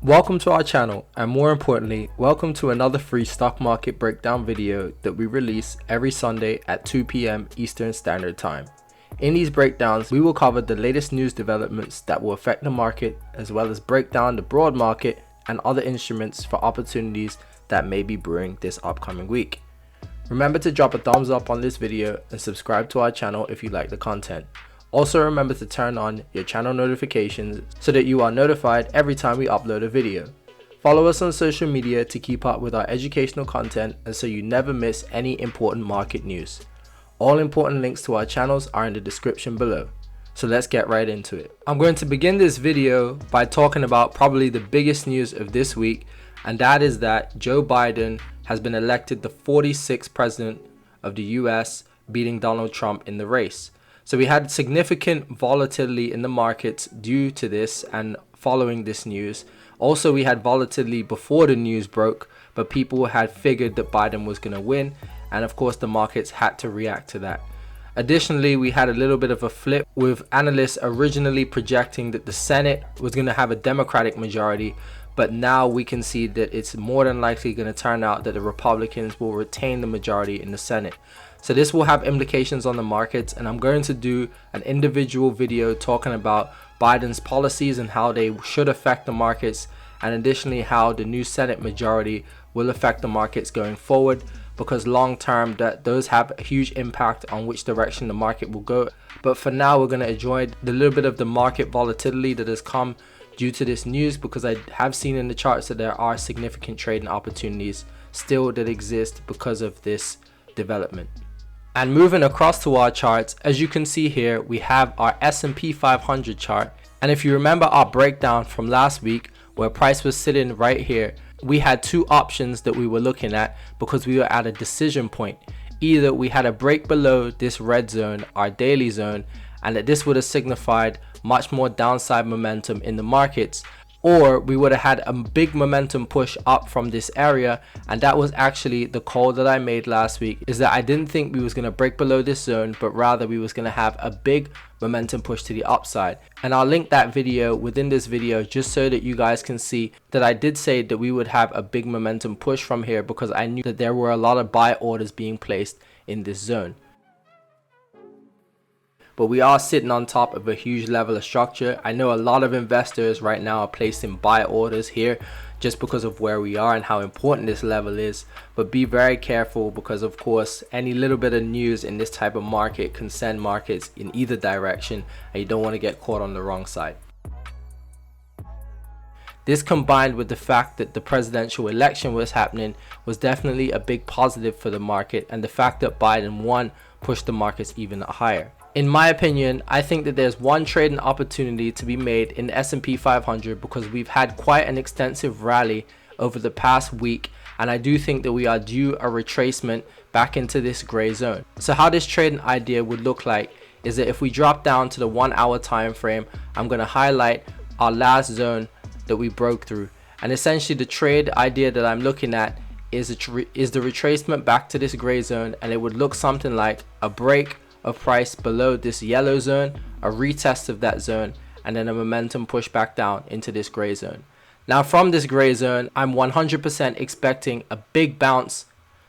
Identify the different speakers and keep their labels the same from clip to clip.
Speaker 1: Welcome to our channel, and more importantly, welcome to another free stock market breakdown video that we release every Sunday at 2 p.m. Eastern Standard Time. In these breakdowns, we will cover the latest news developments that will affect the market, as well as break down the broad market and other instruments for opportunities that may be brewing this upcoming week. Remember to drop a thumbs up on this video and subscribe to our channel if you like the content. Also remember to turn on your channel notifications so that you are notified every time we upload a video. Follow us on social media to keep up with our educational content and so you never miss any important market news. All important links to our channels are in the description below. So let's get right into it. I'm going to begin this video by talking about probably the biggest news of this week, and that is that Joe Biden has been elected the 46th president of the US, beating Donald Trump in the race. So we had significant volatility in the markets due to this and following this news. Also, we had volatility before the news broke, but people had figured that Biden was going to win, and of course the markets had to react to that. Additionally, we had a little bit of a flip with analysts originally projecting that the Senate was going to have a Democratic majority, but now we can see that it's more than likely going to turn out that the Republicans will retain the majority in the Senate. So this will have implications on the markets, and I'm going to do an individual video talking about Biden's policies and how they should affect the markets, and additionally how the new Senate majority will affect the markets going forward, because long term those have a huge impact on which direction the market will go. But for now, we're going to enjoy the little bit of the market volatility that has come due to this news, because I have seen in the charts that there are significant trading opportunities still that exist because of this development. And moving across to our charts, as you can see here, we have our S&P 500 chart. And if you remember our breakdown from last week where price was sitting right here, we had two options that we were looking at because we were at a decision point. Either we had a break below this red zone, our daily zone, and that this would have signified much more downside momentum in the markets, or we would have had a big momentum push up from this area. And that was actually the call that I made last week, is that I didn't think we was going to break below this zone, but rather we was going to have a big momentum push to the upside. And I'll link that video within this video just so that you guys can see that I did say that we would have a big momentum push from here, because I knew that there were a lot of buy orders being placed in this zone. But we are sitting on top of a huge level of structure. I know a lot of investors right now are placing buy orders here just because of where we are and how important this level is. But be very careful, because of course any little bit of news in this type of market can send markets in either direction, and you don't want to get caught on the wrong side. This, combined with the fact that the presidential election was happening, was definitely a big positive for the market, and the fact that Biden won pushed the markets even higher. In my opinion, I think that there's one trading opportunity to be made in the S&P 500 because we've had quite an extensive rally over the past week, and I do think that we are due a retracement back into this gray zone. So how this trading idea would look like is that if we drop down to the 1 hour time frame, I'm going to highlight our last zone that we broke through, and essentially the trade idea that I'm looking at is the retracement back to this gray zone, and it would look something like a break of price below this yellow zone, a retest of that zone, and then a momentum push back down into this gray zone. Now from this gray zone, I'm 100% expecting a big bounce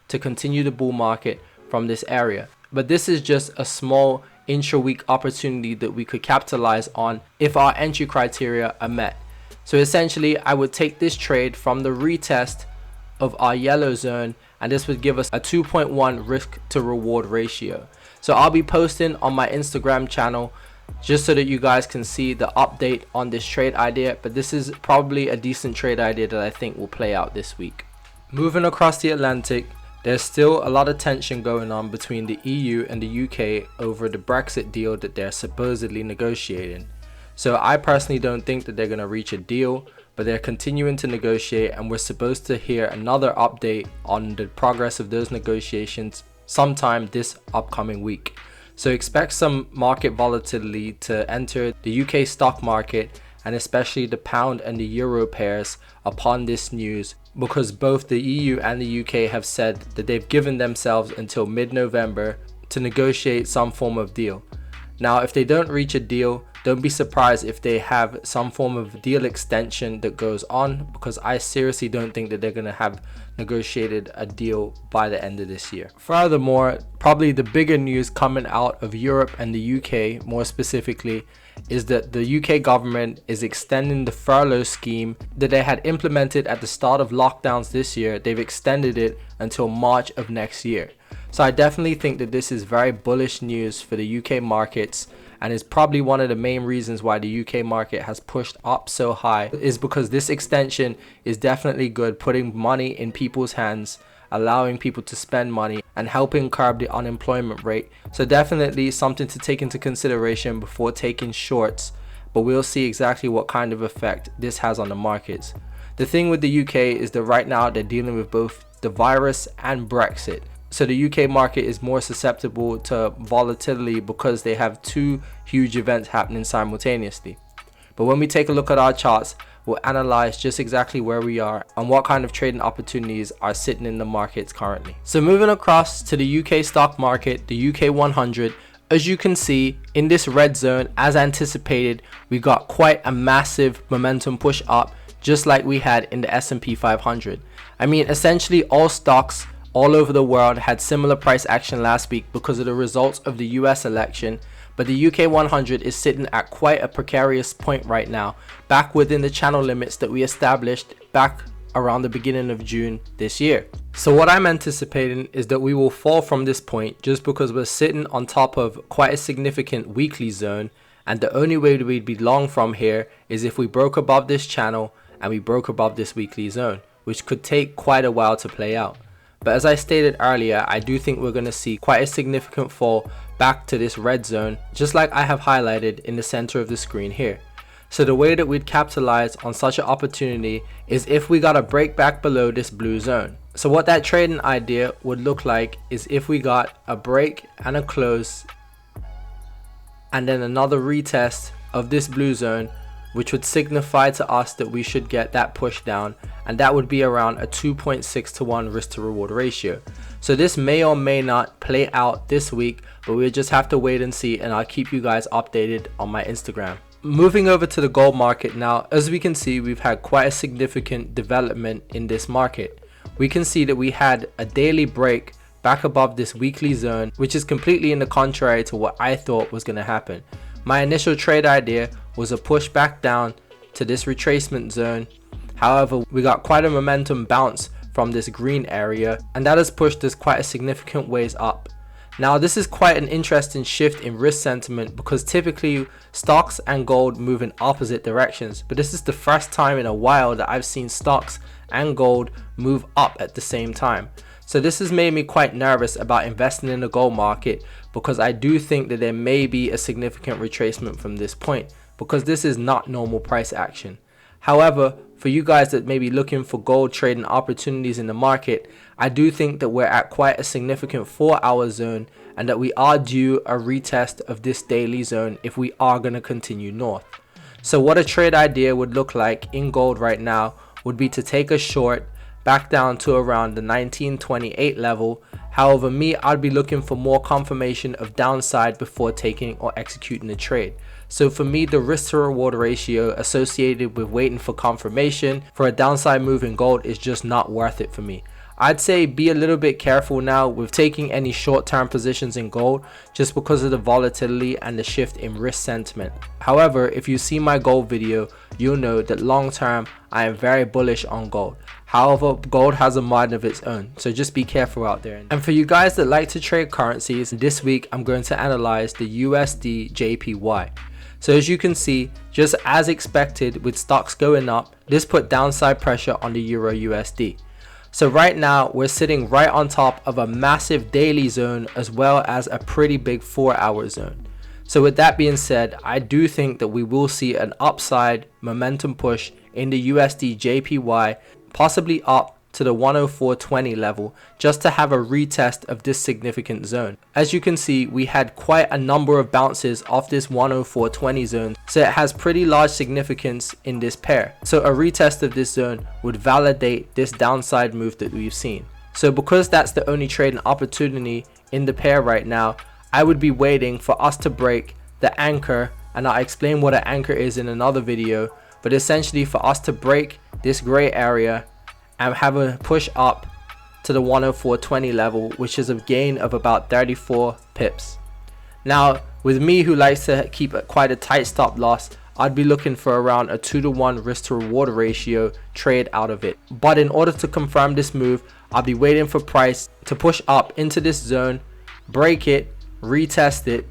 Speaker 1: to continue the bull market from this area. But this is just a small intra-week opportunity that we could capitalize on if our entry criteria are met. So essentially, I would take this trade from the retest of our yellow zone, and this would give us a 2.1 risk to reward ratio. So I'll be posting on my Instagram channel just so that you guys can see the update on this trade idea, but this is probably a decent trade idea that I think will play out this week. Moving across the Atlantic, there's still a lot of tension going on between the EU and the UK over the Brexit deal that they're supposedly negotiating. So I personally don't think that they're going to reach a deal, but they're continuing to negotiate, and we're supposed to hear another update on the progress of those negotiations sometime this upcoming week. So expect some market volatility to enter the UK stock market, and especially the pound and the euro pairs upon this news, because both the EU and the UK have said that they've given themselves until mid-November to negotiate some form of deal. Now if they don't reach a deal, don't be surprised if they have some form of deal extension that goes on, because I seriously don't think that they're going to have negotiated a deal by the end of this year. Furthermore, probably the bigger news coming out of Europe and the UK more specifically is that the UK government is extending the furlough scheme that they had implemented at the start of lockdowns this year. They've extended it until March of next year. So I definitely think that this is very bullish news for the UK markets, and is probably one of the main reasons why the UK market has pushed up so high, is because this extension is definitely good, putting money in people's hands, allowing people to spend money and helping curb the unemployment rate. So definitely something to take into consideration before taking shorts, but we'll see exactly what kind of effect this has on the markets. The thing with the UK is that right now they're dealing with both the virus and Brexit. So the UK market is more susceptible to volatility because they have two huge events happening simultaneously. But when we take a look at our charts, we'll analyze just exactly where we are and what kind of trading opportunities are sitting in the markets currently. So moving across to the UK stock market, the UK 100, as you can see in this red zone, as anticipated, we got quite a massive momentum push up, just like we had in the S&P 500. I mean, essentially all stocks all over the world had similar price action last week because of the results of the US election, but the UK 100 is sitting at quite a precarious point right now, back within the channel limits that we established back around the beginning of June this year. So what I'm anticipating is that we will fall from this point just because we're sitting on top of quite a significant weekly zone, and the only way that we'd be long from here is if we broke above this channel and we broke above this weekly zone, which could take quite a while to play out. But as I stated earlier, I do think we're going to see quite a significant fall back to this red zone, just like I have highlighted in the center of the screen here. So the way that we'd capitalize on such an opportunity is if we got a break back below this blue zone. So what that trading idea would look like is if we got a break and a close and then another retest of this blue zone, which would signify to us that we should get that push down, and that would be around a 2.6 to 1 risk to reward ratio. So this may or may not play out this week, but we'll just have to wait and see, and I'll keep you guys updated on my Instagram. Moving over to the gold market now, as we can see, we've had quite a significant development in this market. We can see that we had a daily break back above this weekly zone, which is completely in the contrary to what I thought was going to happen. My initial trade idea was a push back down to this retracement zone. However, we got quite a momentum bounce from this green area, and that has pushed us quite a significant ways up. Now this is quite an interesting shift in risk sentiment because typically stocks and gold move in opposite directions, but this is the first time in a while that I've seen stocks and gold move up at the same time. So this has made me quite nervous about investing in the gold market, because I do think that there may be a significant retracement from this point, because this is not normal price action. However, for you guys that may be looking for gold trading opportunities in the market, I do think that we're at quite a significant 4-hour zone, and that we are due a retest of this daily zone if we are going to continue north. So what a trade idea would look like in gold right now would be to take a short back down to around the 1928 level. However, I'd be looking for more confirmation of downside before taking or executing the trade. So for me, the risk to reward ratio associated with waiting for confirmation for a downside move in gold is just not worth it for me. I'd say be a little bit careful now with taking any short-term positions in gold, just because of the volatility and the shift in risk sentiment. However, if you see my gold video, you'll know that long-term I am very bullish on gold. However, gold has a mind of its own, so just be careful out there. And for you guys that like to trade currencies, this week I'm going to analyze the USDJPY. So as you can see, just as expected with stocks going up, this put downside pressure on the Euro USD. So right now we're sitting right on top of a massive daily zone as well as a pretty big 4-hour zone. So with that being said, I do think that we will see an upside momentum push in the USDJPY, possibly up to the 104.20 level, just to have a retest of this significant zone. As you can see, we had quite a number of bounces off this 104.20 zone, so it has pretty large significance in this pair. So a retest of this zone would validate this downside move that we've seen. So because that's the only trading opportunity in the pair right now, I would be waiting for us to break the anchor and I'll explain what an anchor is in another video, but essentially for us to break this gray area and have a push up to the 104.20 level, which is a gain of about 34 pips. Now, with me who likes to keep quite a tight stop loss, I'd be looking for around a 2-to-1 risk to reward ratio trade out of it. But in order to confirm this move, I'll be waiting for price to push up into this zone, break it, retest it,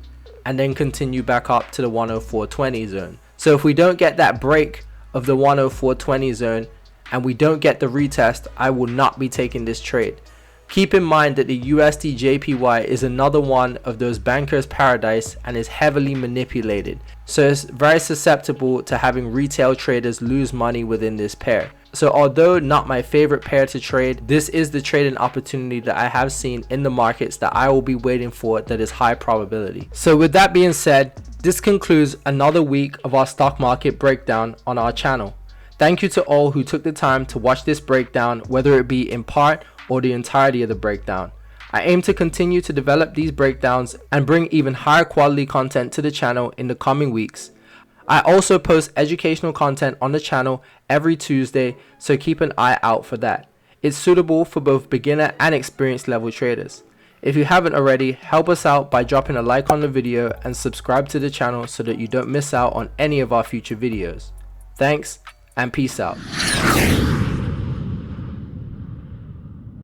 Speaker 1: and then continue back up to the 104.20 zone. So if we don't get that break of the 104.20 zone and we don't get the retest, I will not be taking this trade. Keep in mind that the USDJPY is another one of those bankers' paradise and is heavily manipulated, so it's very susceptible to having retail traders lose money within this pair. So although not my favorite pair to trade, this is the trading opportunity that I have seen in the markets that I will be waiting for that is high probability. So with that being said, this concludes another week of our stock market breakdown on our channel. Thank you to all who took the time to watch this breakdown, whether it be in part or the entirety of the breakdown. I aim to continue to develop these breakdowns and bring even higher quality content to the channel in the coming weeks. I also post educational content on the channel every Tuesday, so keep an eye out for that. It's suitable for both beginner and experienced level traders. If you haven't already, help us out by dropping a like on the video and subscribe to the channel so that you don't miss out on any of our future videos. Thanks and peace out.